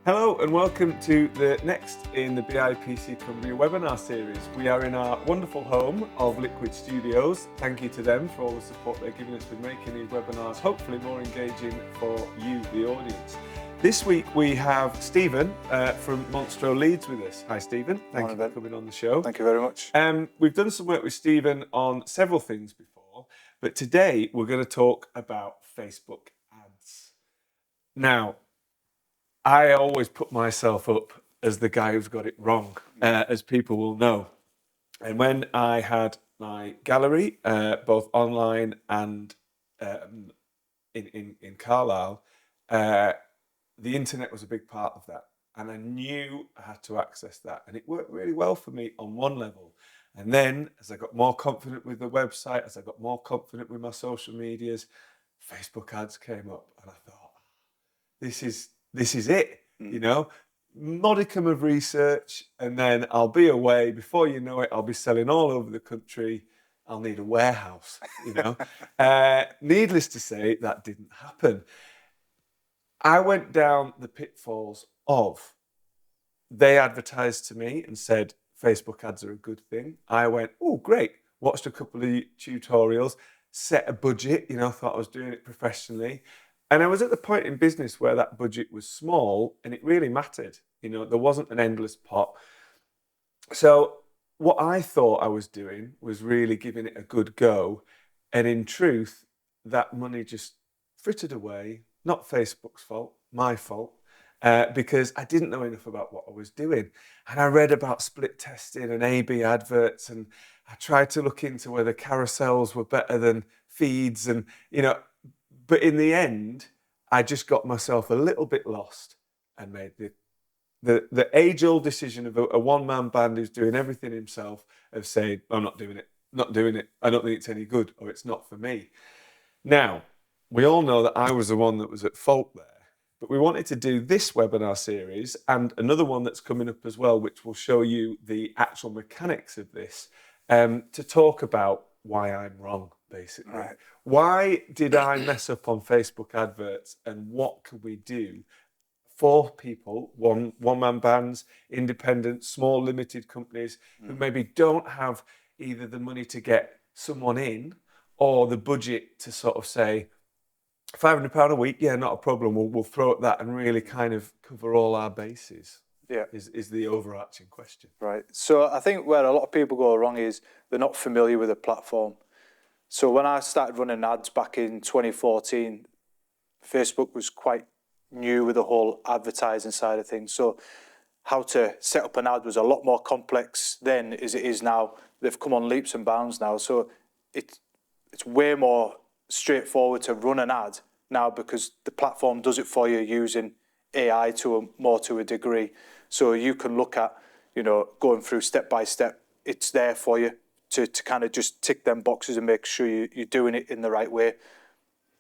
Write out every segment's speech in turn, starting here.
Hello and welcome to the next in the BIPC Cumbria webinar series. We are in our wonderful home of Liquid Studios. Thank you to them for all the support they're giving us with making these webinars hopefully more engaging for you, the audience. This week we have Stephen from Monstro Leads with us. Hi Stephen, thank you for coming on the show. Thank you very much. We've done some work with Stephen on several things before, but today we're going to talk about Facebook ads. Now, I always put myself up as the guy who's got it wrong, as people will know. And when I had my gallery, both online and in Carlisle, the internet was a big part of that. And I knew I had to access that. And it worked really well for me on one level. And then as I got more confident with the website, as I got more confident with my social medias, Facebook ads came up. And I thought, this is it, you know, modicum of research, and then I'll be away. Before you know it, I'll be selling all over the country. I'll need a warehouse, you know. Needless to say, that didn't happen. I went down the pitfalls of, they advertised to me and said, Facebook ads are a good thing. I went, oh, great. Watched a couple of tutorials, set a budget, you know, thought I was doing it professionally. And I was at the point in business where that budget was small and it really mattered. You know, there wasn't an endless pot. So what I thought I was doing was really giving it a good go. And in truth, that money just frittered away. Not Facebook's fault, my fault, because I didn't know enough about what I was doing. And I read about split testing and A/B adverts, and I tried to look into whether carousels were better than feeds, and, you know, but in the end, I just got myself a little bit lost and made the age-old decision of a one-man band who's doing everything himself of saying, I'm not doing it, I don't think it's any good, or it's not for me. Now, we all know that I was the one that was at fault there, but we wanted to do this webinar series and another one that's coming up as well, which will show you the actual mechanics of this, to talk about why I'm wrong, basically. Right. Why did I mess up on Facebook adverts, and what can we do for people, one-man bands, independent, small, limited companies who maybe don't have either the money to get someone in or the budget to sort of say, £500 a week, yeah, not a problem. We'll throw at that and really kind of cover all our bases. Yeah. Is the overarching question. Right. So I think where a lot of people go wrong is they're not familiar with the platform. So when I started running ads back in 2014, Facebook was quite new with the whole advertising side of things. So how to set up an ad was a lot more complex then as it is now. They've come on leaps and bounds now. So it's way more straightforward to run an ad now because the platform does it for you using AI to a degree. So you can look at, you know, going through step by step. It's there for you to kind of just tick them boxes and make sure you're doing it in the right way.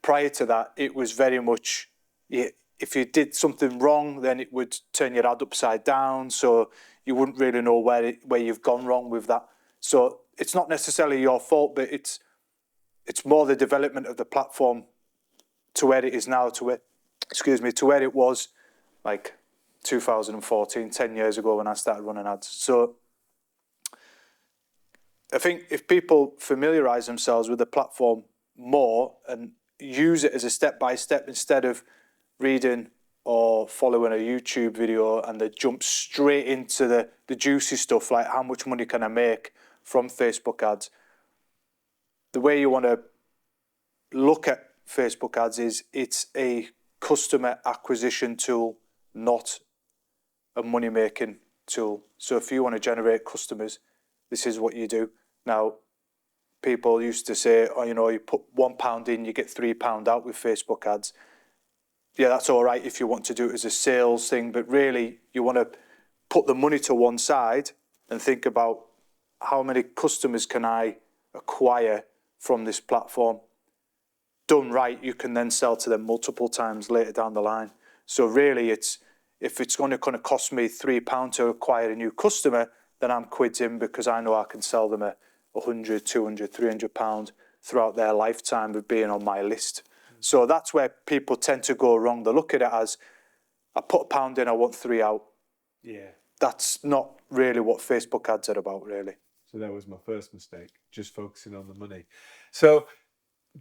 Prior to that, it was very much, if you did something wrong, then it would turn your ad upside down. So you wouldn't really know where you've gone wrong with that. So it's not necessarily your fault, but it's more the development of the platform to where it is now, to where it was like 2014, 10 years ago when I started running ads. So I think if people familiarise themselves with the platform more and use it as a step-by-step instead of reading or following a YouTube video and they jump straight into the juicy stuff like how much money can I make from Facebook ads, the way you want to look at Facebook ads is it's a customer acquisition tool, not a money-making tool. So if you want to generate customers, this is what you do. Now, people used to say, oh, you know, you put £1 in, you get £3 out with Facebook ads. Yeah, that's all right if you want to do it as a sales thing, but really you want to put the money to one side and think about how many customers can I acquire from this platform. Done right, you can then sell to them multiple times later down the line. So really, if it's going to kind of cost me £3 to acquire a new customer, then I'm quids in because I know I can sell them a £100, £200, £300 throughout their lifetime of being on my list. So that's where people tend to go wrong. They look at it as, I put £1 in, I want 3 out. Yeah. That's not really what Facebook ads are about, really. So that was my first mistake, just focusing on the money. So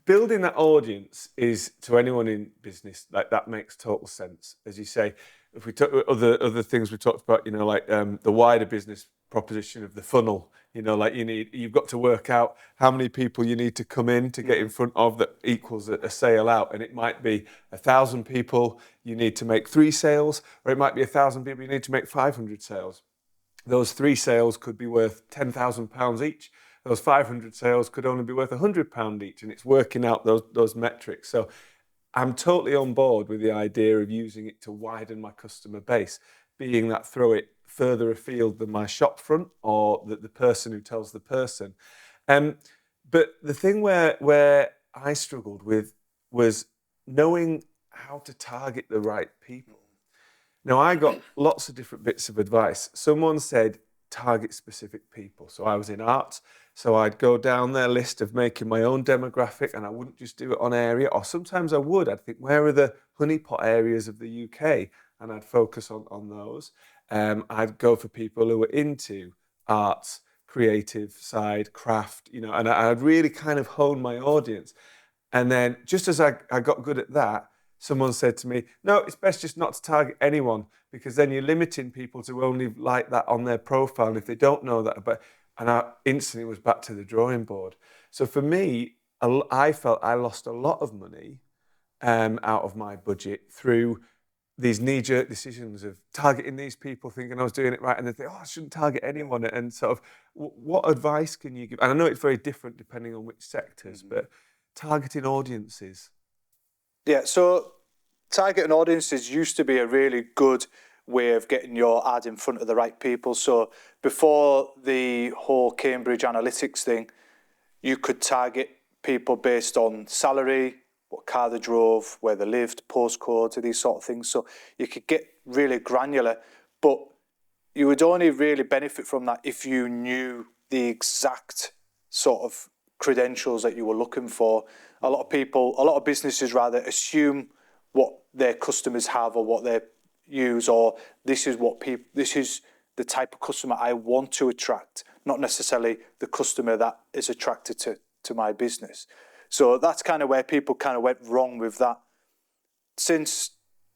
building that audience is, to anyone in business, like, that makes total sense. As you say, if we talk other things we talked about, like the wider business proposition of the funnel, like you've got to work out how many people you need to come in to get in front of that equals a sale out. And it might be 1,000 people, you need to make 3 sales, or it might be 1,000 people, you need to make 500 sales. Those 3 sales could be worth £10,000 each. Those 500 sales could only be worth £100 each, and it's working out those metrics. So I'm totally on board with the idea of using it to widen my customer base, being that throw it further afield than my shop front or the person who tells the person. But the thing where I struggled with was knowing how to target the right people. Now, I got lots of different bits of advice. Someone said target specific people. So I was in arts, so I'd go down their list of making my own demographic, and I wouldn't just do it on area, or sometimes I would. I'd think, where are the honeypot areas of the UK? And I'd focus on those. I'd go for people who were into arts, creative side, craft, and I'd really kind of hone my audience. And then just as I got good at that, someone said to me, no, it's best just not to target anyone, because then you're limiting people to only like that on their profile. And if they don't know that, and I instantly was back to the drawing board. So for me, I felt I lost a lot of money out of my budget through these knee-jerk decisions of targeting these people, thinking I was doing it right, and then think, I shouldn't target anyone. And sort of, what advice can you give? And I know it's very different depending on which sectors, but targeting audiences. Yeah, so targeting audiences used to be a really good way of getting your ad in front of the right people. So before the whole Cambridge Analytics thing, you could target people based on salary, what car they drove, where they lived, postcodes, these sort of things. So you could get really granular, but you would only really benefit from that if you knew the exact sort of credentials that you were looking for. A lot of businesses rather assume what their customers have or what they use, or this is the type of customer I want to attract, not necessarily the customer that is attracted to my business. So that's kind of where people kind of went wrong with that. Since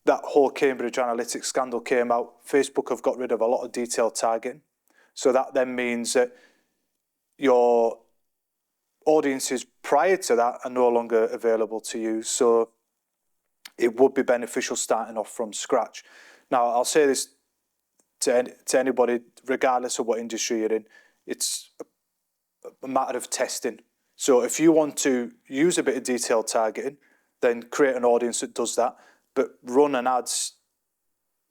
that whole Cambridge Analytics scandal came out, Facebook have got rid of a lot of detailed targeting. So that then means that your audiences prior to that are no longer available to you. So it would be beneficial starting off from scratch. Now, I'll say this to anybody, regardless of what industry you're in, it's a matter of testing. So if you want to use a bit of detailed targeting, then create an audience that does that, but run an ads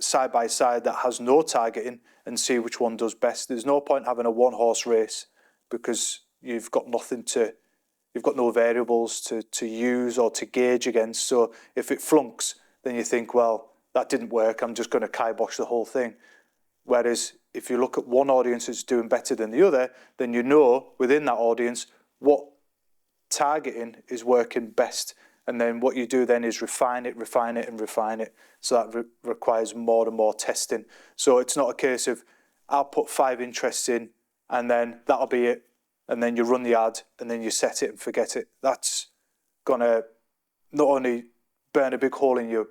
side by side that has no targeting and see which one does best. There's no point having a one-horse race, because you've got no variables to use or to gauge against. So if it flunks, then you think, well, that didn't work, I'm just going to kibosh the whole thing. Whereas if you look at one audience that's doing better than the other, then you know within that audience what targeting is working best. And then what you do then is refine it. So that requires more and more testing. So it's not a case of, I'll put 5 interests in and then that'll be it. And then you run the ad and then you set it and forget it. That's going to not only burn a big hole in your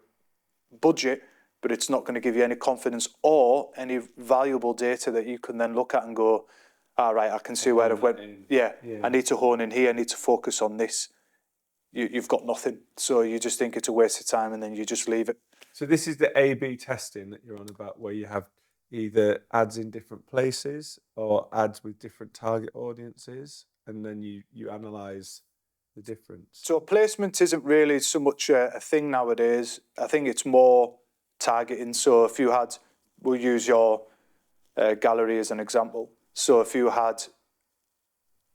budget, but it's not going to give you any confidence or any valuable data that you can then look at and go, all right, I can see where I've went. Yeah, I need to hone in here. I need to focus on this. You've got nothing. So you just think it's a waste of time and then you just leave it. So this is the A/B testing that you're on about, where you have either ads in different places or ads with different target audiences, and then you analyse the difference. So placement isn't really so much a thing nowadays. I think it's more targeting. So if you had, we'll use your gallery as an example. So if you had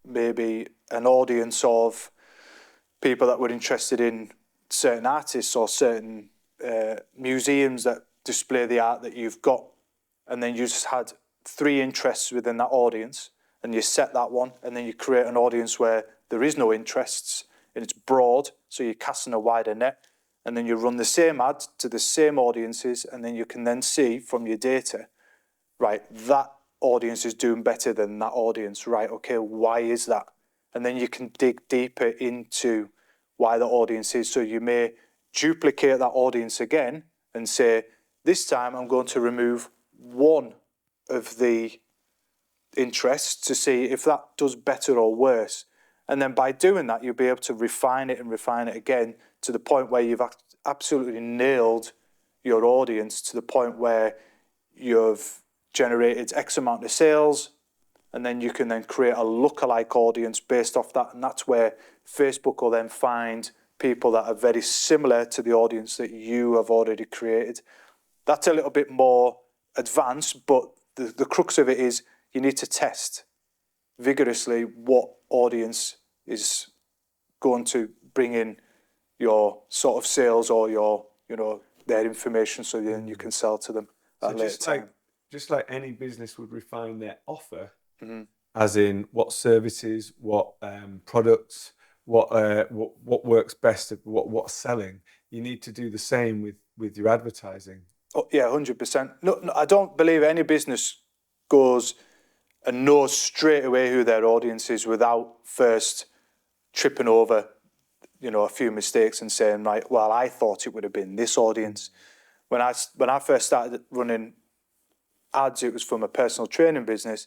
maybe an audience of people that were interested in certain artists or certain museums that display the art that you've got, and then you just had 3 interests within that audience, and you set that one, and then you create an audience where there is no interests, and it's broad, so you're casting a wider net, and then you run the same ad to the same audiences, and then you can then see from your data, right, that audience is doing better than that audience, right? Okay, why is that? And then you can dig deeper into why the audience is. So you may duplicate that audience again and say, this time I'm going to remove one of the interests to see if that does better or worse. And then by doing that, you'll be able to refine it and refine it again to the point where you've absolutely nailed your audience, to the point where you've generated X amount of sales, and then you can then create a lookalike audience based off that. And that's where Facebook will then find people that are very similar to the audience that you have already created. That's a little bit more advanced, but the crux of it is you need to test vigorously what audience is going to bring in your sort of sales or your, their information, so then you can sell to them at a later time. Just like any business would refine their offer, as in what services, what products, what works best, what's selling, you need to do the same with your advertising. Oh, yeah, 100%. No, I don't believe any business goes and knows straight away who their audience is without first tripping over, a few mistakes and saying, right, well, I thought it would have been this audience. When I first started running ads, it was from a personal training business,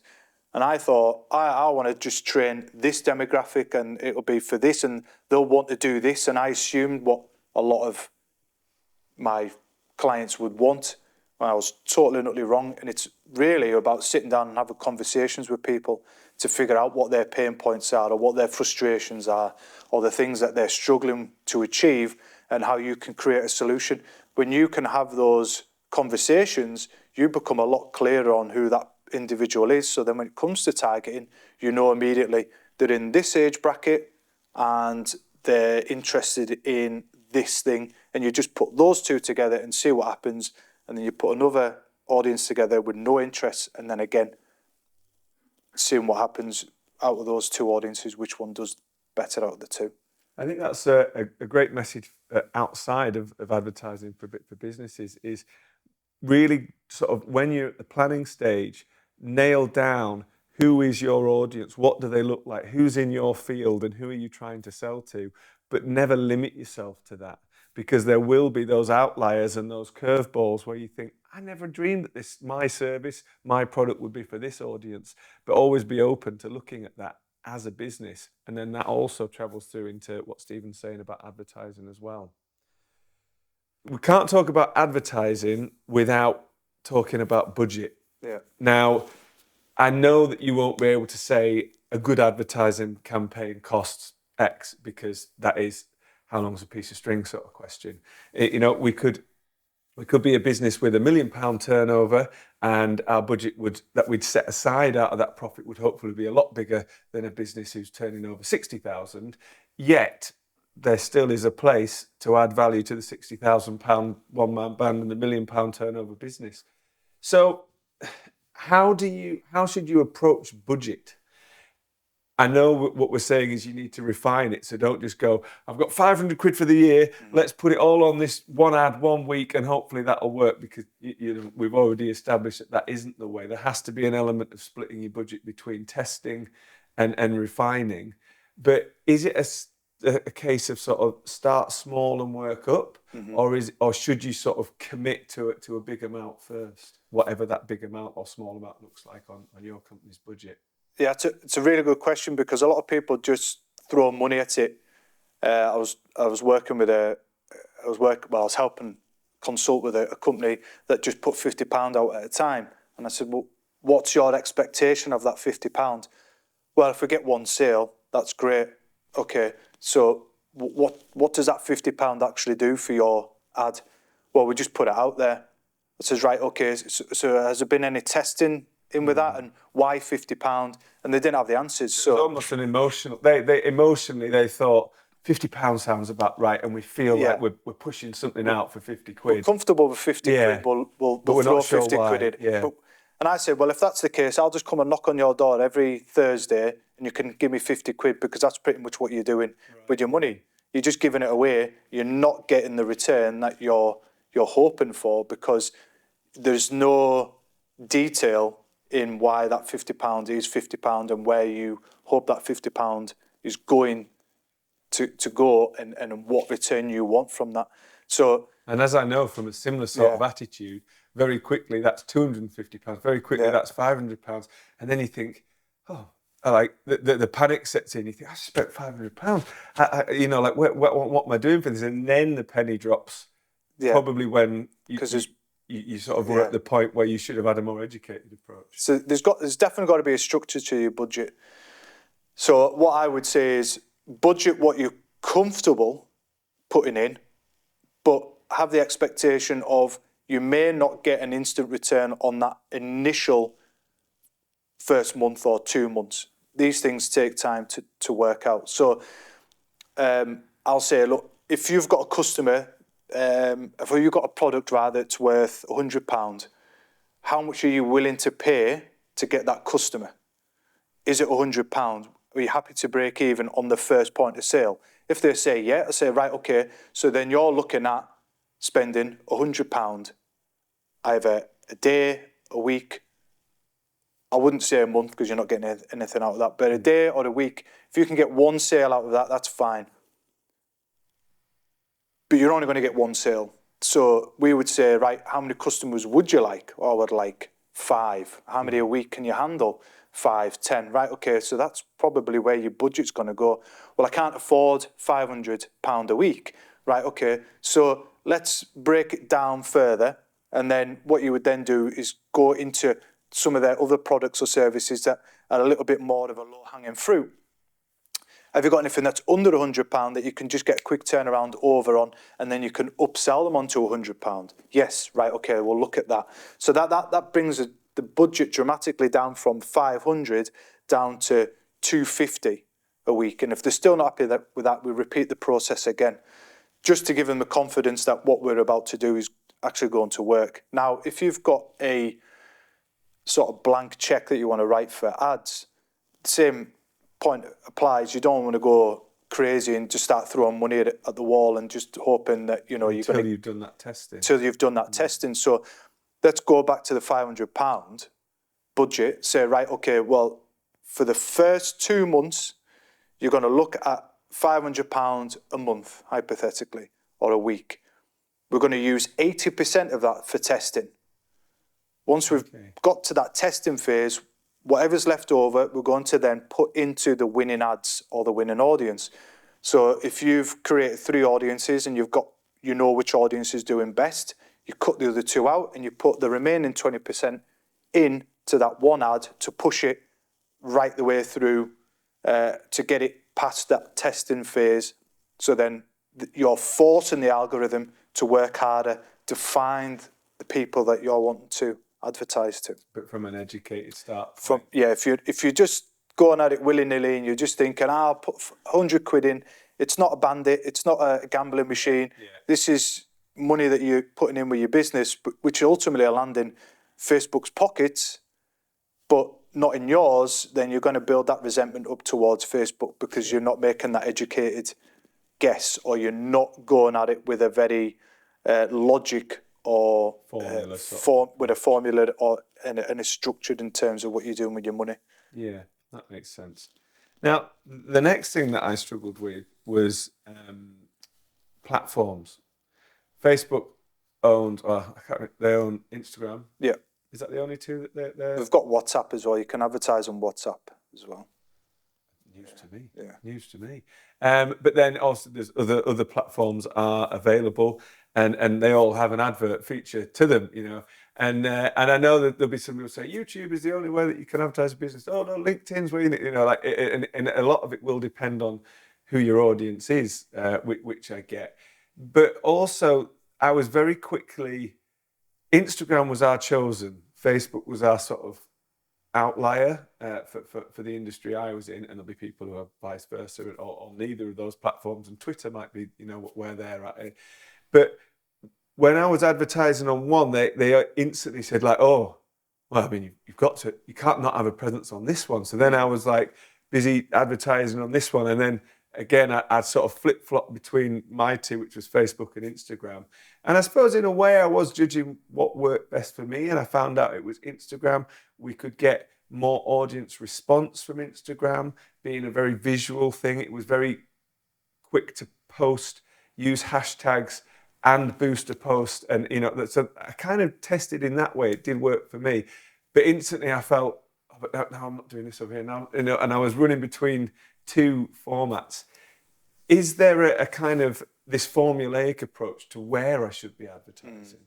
and I thought, I want to just train this demographic, and it'll be for this, and they'll want to do this, and I assumed what a lot of my clients would want. I was totally and utterly wrong, and it's really about sitting down and having conversations with people to figure out what their pain points are, or what their frustrations are, or the things that they're struggling to achieve, and how you can create a solution. When you can have those conversations, you become a lot clearer on who that individual is. So then when it comes to targeting, you know immediately they're in this age bracket and they're interested in this thing, and you just put those two together and see what happens. And then you put another audience together with no interest, and then again, seeing what happens out of those two audiences, which one does better out of the two. I think that's a great message outside of advertising for businesses, is really sort of, when you're at the planning stage, nail down who is your audience, what do they look like, who's in your field, and who are you trying to sell to, but never limit yourself to that, because there will be those outliers and those curveballs where you think, I never dreamed that my service, my product would be for this audience. But always be open to looking at that as a business, and then that also travels through into what Stephen's saying about advertising as well. We can't talk about advertising without talking about budget. Yeah. Now, I know that you won't be able to say a good advertising campaign costs X, because that is how long's a piece of string sort of question. We could be a business with £1 million turnover, and our budget that we'd set aside out of that profit would hopefully be a lot bigger than a business who's turning over 60,000. Yet there still is a place to add value to the £60,000 one-man band and the £1 million turnover business. So how should you approach budget? I know what we're saying is you need to refine it. So don't just go, I've got 500 quid for the year, let's put it all on this one ad 1 week and hopefully that'll work, because we've already established that isn't the way. There has to be an element of splitting your budget between testing and refining. But is it a case of sort of start small and work up, or should you sort of commit to a big amount first, whatever that big amount or small amount looks like on your company's budget? Yeah, it's a really good question, because a lot of people just throw money at it. I was helping consult with a company that just put £50 out at a time, and I said, well, what's your expectation of that £50? Well, if we get one sale, that's great. Okay, so what does that £50 actually do for your ad? Well, we just put it out there. I says, right, okay, so has there been any testing in with that, and why £50? And they didn't have the answers. So it's almost an emotional. They emotionally they thought £50 sounds about right, and we feel like we're pushing something out for 50 quid. We're comfortable with 50 quid. We'll throw 50 quid in. And I said, well, if that's the case, I'll just come and knock on your door every Thursday, and you can give me 50 quid, because that's pretty much what you're doing with your money. you're just giving it away. You're not getting the return that you're hoping for, because there's no detail in why that £50 is £50 and where you hope that £50 is going to go, and what return you want from that. So, and as I know from a similar sort of attitude, very quickly that's £250, very quickly that's £500, and then you think, oh, like the panic sets in. You think, I spent £500. Like what am I doing for this? And then the penny drops. Probably when you sort of were at the point where you should have had a more educated approach. So there's definitely got to be a structure to your budget. So what I would say is budget what you're comfortable putting in, but have the expectation of you may not get an instant return on that initial first month or 2 months. These things take time to work out. So I'll say, look, if you've got a customer, if you've got a product rather that's worth £100, how much are you willing to pay to get that customer? Is it £100? Are you happy to break even on the first point of sale? If they say yeah, I say, right, okay, so then you're looking at spending £100 either a day, a week. I wouldn't say a month because you're not getting anything out of that, but a day or a week. If you can get one sale out of that, that's fine. But you're only going to get one sale. So we would say, right, how many customers would you like? Oh, I would like 5. How many a week can you handle? 5, 10. Right, okay, so that's probably where your budget's going to go. Well, I can't afford £500 a week. Right, okay, so let's break it down further. And then what you would then do is go into some of their other products or services that are a little bit more of a low-hanging fruit. Have you got anything that's under £100 that you can just get a quick turnaround over on, and then you can upsell them onto £100? Yes, right, okay, we'll look at that. So that brings the budget dramatically down from 500 down to 250 a week. And if they're still not happy with that, we repeat the process again, just to give them the confidence that what we're about to do is actually going to work. Now, if you've got a sort of blank check that you want to write for ads, same point applies. You don't want to go crazy and just start throwing money at the wall and just hoping that you're going to... Until you've done that testing. Until you've done that testing. So let's go back to the £500 budget. Say, right, okay, well, for the first 2 months, you're going to look at £500 a month, hypothetically, or a week. We're going to use 80% of that for testing. Once we've got to that testing phase, whatever's left over, we're going to then put into the winning ads or the winning audience. So if you've created 3 audiences and you know which audience is doing best, you cut the other 2 out and you put the remaining 20% into that one ad to push it right the way through to get it past that testing phase. So then you're forcing the algorithm to work harder to find the people that you're wanting to advertise to. But from an educated start. If you're just going at it willy-nilly and you're just thinking, I'll put 100 quid in, it's not a bandit, it's not a gambling machine. This is money that you're putting in with your business, but which ultimately will land in Facebook's pockets, but not in yours. Then you're going to build that resentment up towards Facebook because you're not making that educated guess, or you're not going at it with a very logic or with a formula and it's structured in terms of what you're doing with your money. Yeah, that makes sense. Now, the next thing that I struggled with was platforms. Facebook owns, they own Instagram. Yeah. Is that the only 2 that they're... They've got WhatsApp as well. You can advertise on WhatsApp as well. News to me. Yeah. News to me. But then also there's other platforms are available, and they all have an advert feature to them, And I know that there'll be some people say YouTube is the only way that you can advertise a business. Oh no, LinkedIn's where and a lot of it will depend on who your audience is, which I get. But also, I was very quickly, Instagram was our chosen, Facebook was our sort of outlier for the industry I was in, and there'll be people who are vice versa or neither of those platforms, and Twitter might be where they're at. But when I was advertising on one, they instantly said like, oh, well, I mean, you can't not have a presence on this one. So then I was like busy advertising on this one, and then again, I'd sort of flip-flop between my two, which was Facebook and Instagram. And I suppose in a way I was judging what worked best for me, and I found out it was Instagram. We could get more audience response from Instagram, being a very visual thing. It was very quick to post, use hashtags and boost a post. And, so I kind of tested in that way. It did work for me. But instantly I felt, oh, but now I'm not doing this over here now. And I was running between two formats. Is there a kind of this formulaic approach to where I should be advertising?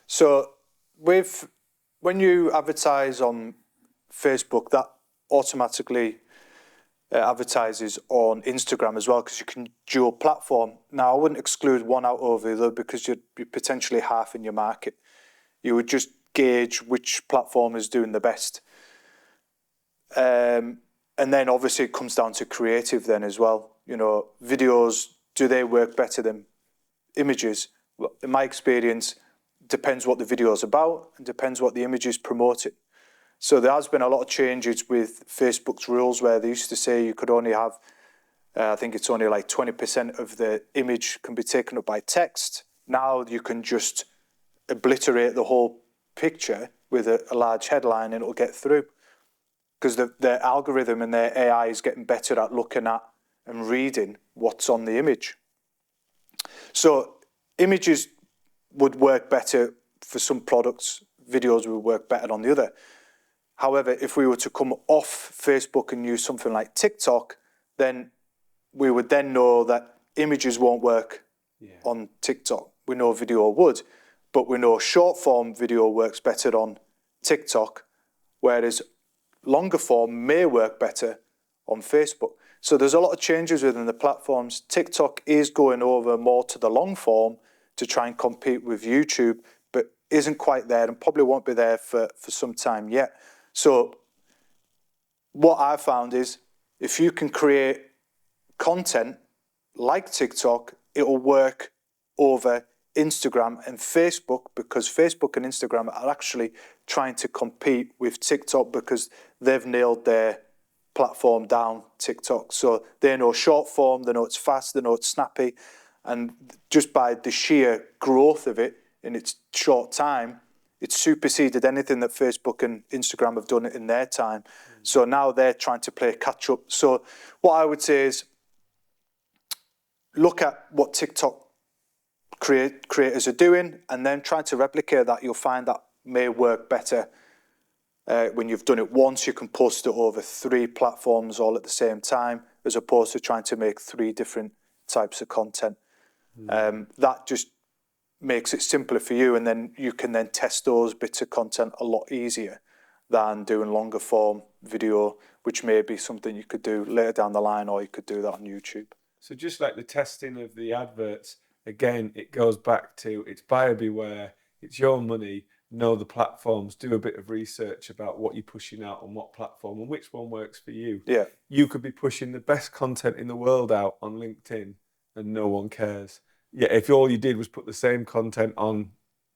So when you advertise on Facebook, that automatically advertises on Instagram as well, because you can dual platform. Now, I wouldn't exclude one out over the other, because you'd be potentially half in your market. You would just gauge which platform is doing the best. And then obviously it comes down to creative then as well. Videos, do they work better than images? Well, in my experience, depends what the video is about and depends what the image is promoting. So there has been a lot of changes with Facebook's rules, where they used to say you could only have, I think it's only like 20% of the image can be taken up by text. Now you can just obliterate the whole picture with a large headline and it'll get through. Because their algorithm and their AI is getting better at looking at and reading what's on the image. So images would work better for some products, videos would work better on the other. However, if we were to come off Facebook and use something like TikTok, then we would then know that images won't work on TikTok. We know video would, but we know short form video works better on TikTok, whereas longer form may work better on Facebook. So there's a lot of changes within the platforms. TikTok is going over more to the long form to try and compete with YouTube, but isn't quite there and probably won't be there for some time yet. So what I found is, if you can create content like TikTok, it will work over Instagram and Facebook, because Facebook and Instagram are actually trying to compete with TikTok because they've nailed their platform down, TikTok. So they know short form, they know it's fast, they know it's snappy, and just by the sheer growth of it in its short time, it's superseded anything that Facebook and Instagram have done in their time. So now they're trying to play catch up. So what I would say is, look at what TikTok creators are doing and then try to replicate that. You'll find that may work better. When you've done it once, you can post it over 3 platforms all at the same time, as opposed to trying to make 3 different types of content. That just makes it simpler for you, and then you can then test those bits of content a lot easier than doing longer form video, which may be something you could do later down the line, or you could do that on YouTube. So just like the testing of the adverts, again, it goes back to, it's buyer beware, it's your money, know the platforms, do a bit of research about what you're pushing out on what platform and which one works for you. Yeah. You could be pushing the best content in the world out on LinkedIn and no one cares. Yeah, if all you did was put the same content on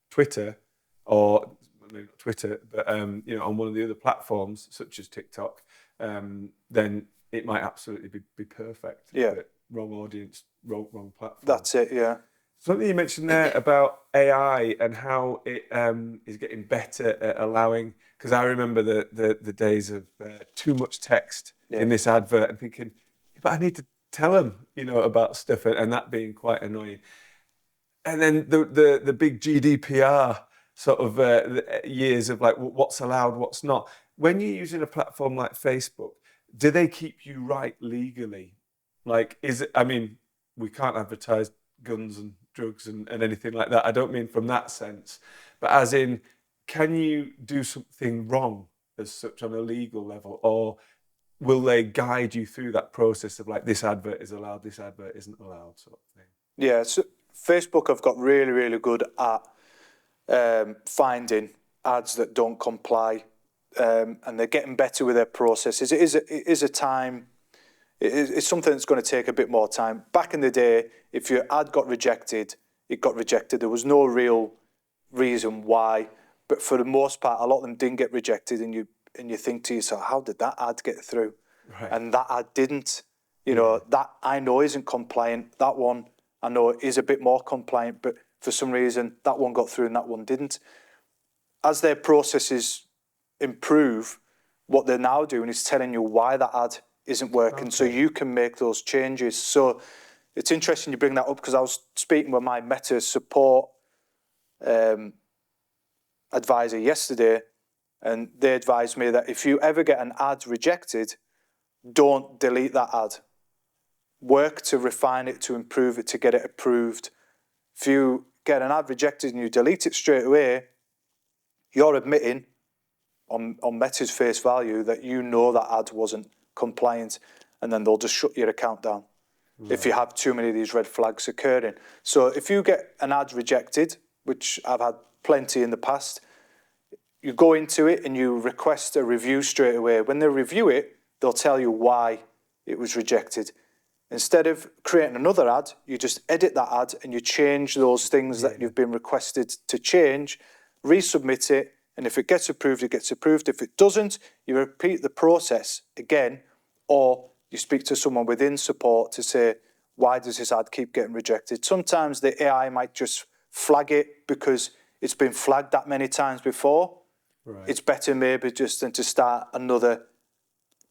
Twitter, or maybe not Twitter, but on one of the other platforms such as TikTok, then it might absolutely be perfect. Yeah. But wrong audience, wrong platform. That's it. Yeah. Something you mentioned there about AI and how it is getting better at allowing, because I remember the days of too much text in this advert and thinking, but I need to tell them, about stuff, and that being quite annoying. And then the big GDPR sort of years of like what's allowed, what's not. When you're using a platform like Facebook, do they keep you right legally? Like, we can't advertise guns and drugs and anything like that. I don't mean from that sense, but as in, can you do something wrong as such on a legal level, or will they guide you through that process of like, this advert is allowed, this advert isn't allowed, sort of thing? Yeah, so Facebook have got really, really good at finding ads that don't comply, and they're getting better with their processes. It's something that's going to take a bit more time. Back in the day, if your ad got rejected, it got rejected. There was no real reason why, but for the most part, a lot of them didn't get rejected, and you think to yourself, how did that ad get through? Right. And that ad didn't. You know, that I know isn't compliant. That one I know is a bit more compliant, but for some reason that one got through and that one didn't. As their processes improve, what they're now doing is telling you why that ad isn't working, so you can make those changes. So it's interesting you bring that up, because I was speaking with my Meta support advisor yesterday, and they advised me that if you ever get an ad rejected, don't delete that ad. Work to refine it, to improve it, to get it approved. If you get an ad rejected and you delete it straight away, you're admitting on Meta's face value that you know that ad wasn't compliant, and then they'll just shut your account down if you have too many of these red flags occurring. So if you get an ad rejected, which I've had plenty in the past, you go into it and you request a review straight away. When they review it, they'll tell you why it was rejected. Instead of creating another ad, you just edit that ad and you change those things that you've been requested to change, resubmit it, and if it gets approved, it gets approved. If it doesn't, you repeat the process again, or you speak to someone within support to say, why does this ad keep getting rejected? Sometimes the AI might just flag it because it's been flagged that many times before. It's better maybe just than to start another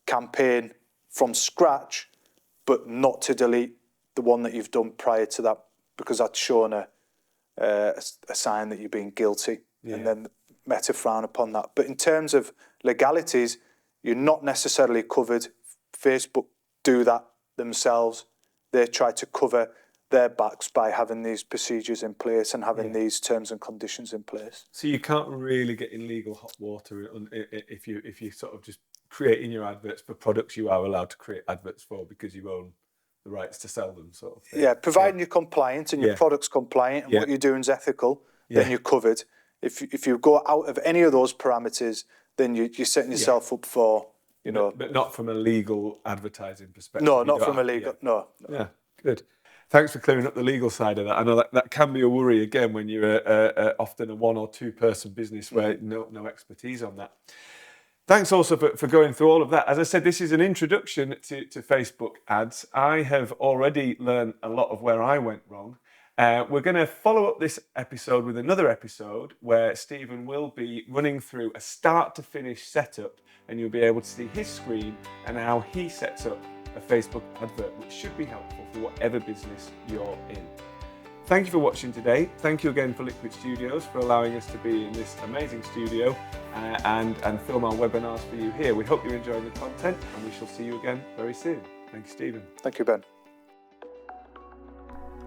campaign from scratch, but not to delete the one that you've done prior to that, because that's shown a sign that you're being guilty, and then Meta frown upon that. But in terms of legalities, you're not necessarily covered. Facebook do that themselves. They try to cover their backs by having these procedures in place and having these terms and conditions in place. So you can't really get in legal hot water if you sort of just creating your adverts for products you are allowed to create adverts for because you own the rights to sell them, sort of thing. Yeah, providing you're compliant and your product's compliant and what you're doing is ethical, then you're covered. If you go out of any of those parameters, then you're setting yourself up for, you know... But not from a legal advertising perspective. No, not from a legal... No. Yeah, good. Thanks for clearing up the legal side of that. I know that can be a worry, again, when you're often a one or two person business where no expertise on that. Thanks also for going through all of that. As I said, this is an introduction to Facebook ads. I have already learned a lot of where I went wrong. We're going to follow up this episode with another episode where Stephen will be running through a start to finish setup, and you'll be able to see his screen and how he sets up a Facebook advert, which should be helpful for whatever business you're in. Thank you for watching today. Thank you again for Liquid Studios for allowing us to be in this amazing studio and film our webinars for you here. We hope you're enjoying the content, and we shall see you again very soon. Thank you, Stephen. Thank you, Ben.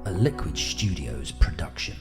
A Liquid Studios production.